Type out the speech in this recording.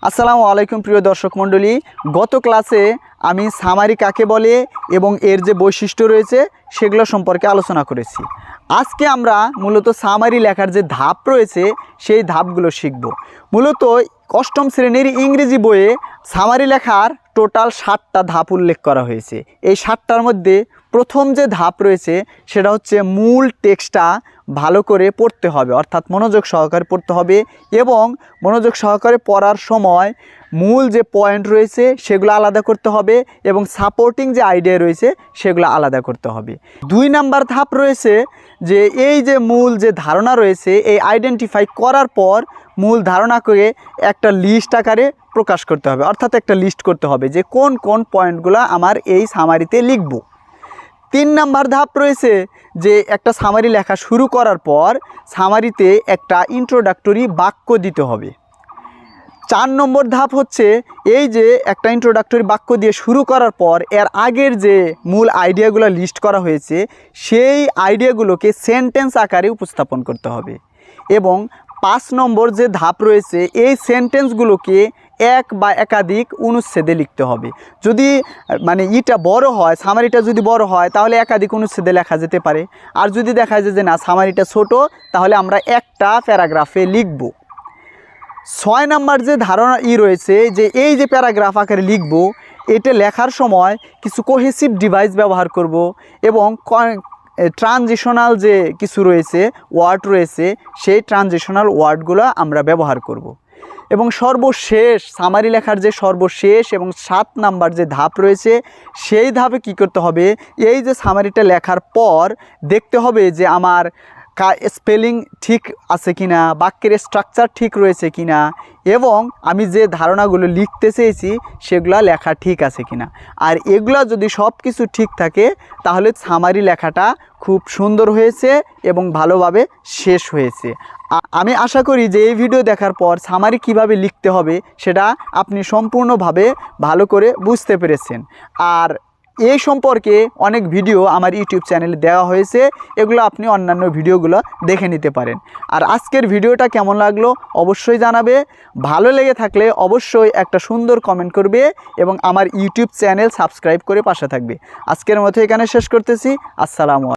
আসসালামু আলাইকুম প্রিয় দর্শক মণ্ডলী। গত ক্লাসে আমি সামারি কাকে বলে এবং এর যে বৈশিষ্ট্য রয়েছে সেগুলো সম্পর্কে আলোচনা করেছি। আজকে আমরা মূলত সামারি লেখার যে ধাপ রয়েছে সেই ধাপগুলো শিখব। মূলত অষ্টম শ্রেণীর ইংরেজি বইয়ে সামারি লেখার টোটাল 7টা ধাপ উল্লেখ করা হয়েছে। এই 7টার মধ্যে প্রথম যে ধাপ রয়েছে সেটা হচ্ছে মূল টেক্সটটা ভালো করে পড়তে হবে, অর্থাৎ মনোযোগ সহকারে পড়তে হবে এবং মনোযোগ সহকারে পড়ার সময় মূল যে পয়েন্ট রয়েছে সেগুলো আলাদা করতে হবে এবং সাপোর্টিং যে আইডিয়া রয়েছে সেগুলো আলাদা করতে হবে। 2 নাম্বার ধাপ রয়েছে যে এই যে মূল যে ধারণা রয়েছে এই আইডেন্টিফাই করার পর মূল ধারণা করে একটা লিস্ট আকারে প্রকাশ করতে হবে, অর্থাৎ একটা লিস্ট করতে হবে যে কোন কোন পয়েন্টগুলো আমার এই সামারিতে লিখব। 3 নাম্বার ধাপ রয়েছে যে একটা সামারি লেখা শুরু করার পর সামারিতে একটা ইন্ট্রোডাক্টরি বাক্য দিতে হবে। 4 নম্বর ধাপ হচ্ছে এই যে একটা ইন্ট্রোডাক্টরি বাক্য দিয়ে শুরু করার পর এর আগের যে মূল আইডিয়াগুলো লিস্ট করা হয়েছে সেই আইডিয়াগুলোকে সেন্টেন্স আকারে উপস্থাপন করতে হবে। এবং 5 নম্বর যে ধাপ রয়েছে এই সেন্টেন্সগুলোকে এক বা একাধিক অনুচ্ছেদে লিখতে হবে। যদি ইটা বড় হয়, সামারিটা যদি বড় হয় তাহলে একাধিক অনুচ্ছেদে লেখা যেতে পারে, আর যদি দেখা যায় যে না সামারিটা ছোট তাহলে আমরা একটা প্যারাগ্রাফে লিখব। 6 নাম্বার যে ধারণা রয়েছে যে এই যে প্যারাগ্রাফ আকারে লিখব এটা লেখার সময় কিছু কোহেসিভ ডিভাইস ব্যবহার করব এবং ট্রানজিশনাল যে কিছু রয়েছে ওয়ার্ড রয়েছে সেই ট্রানজিশনাল ওয়ার্ডগুলো আমরা ব্যবহার করব। এবং সর্বশেষ সামারি লেখার যে সর্বশেষ এবং 7 নাম্বার যে ধাপ রয়েছে সেই ধাপে কি করতে হবে, এই যে সামারিটা লেখার পর দেখতে হবে যে আমার স্পেলিং ঠিক আছে কিনা, বাক্যের স্ট্রাকচার ঠিক রয়েছে কিনা এবং আমি যে ধারণাগুলো লিখতে চেয়েছি সেগুলো লেখা ঠিক আছে কিনা। আর এগুলো যদি সব কিছু ঠিক থাকে তাহলে সামারি লেখাটা খুব সুন্দর হয়েছে এবং ভালোভাবে শেষ হয়েছে। আমি আশা করি যে এই ভিডিও দেখার পর সামারি কিভাবে লিখতে হবে সেটা আপনি সম্পূর্ণভাবে ভালো করে বুঝতে পেরেছেন। আর এই সম্পর্কে অনেক ভিডিও আমার ইউটিউব চ্যানেলে দেওয়া হয়েছে, এগুলো আপনি অন্যান্য ভিডিওগুলো দেখে নিতে পারেন। আর আজকের ভিডিওটা কেমন লাগলো অবশ্যই জানাবে, ভালো লেগে থাকলে অবশ্যই একটা সুন্দর কমেন্ট করবে এবং আমার ইউটিউব চ্যানেল সাবস্ক্রাইব করে পাশে থাকবে। আজকের মতো এখানে শেষ করতেছি। আসসালামু আলাইকুম।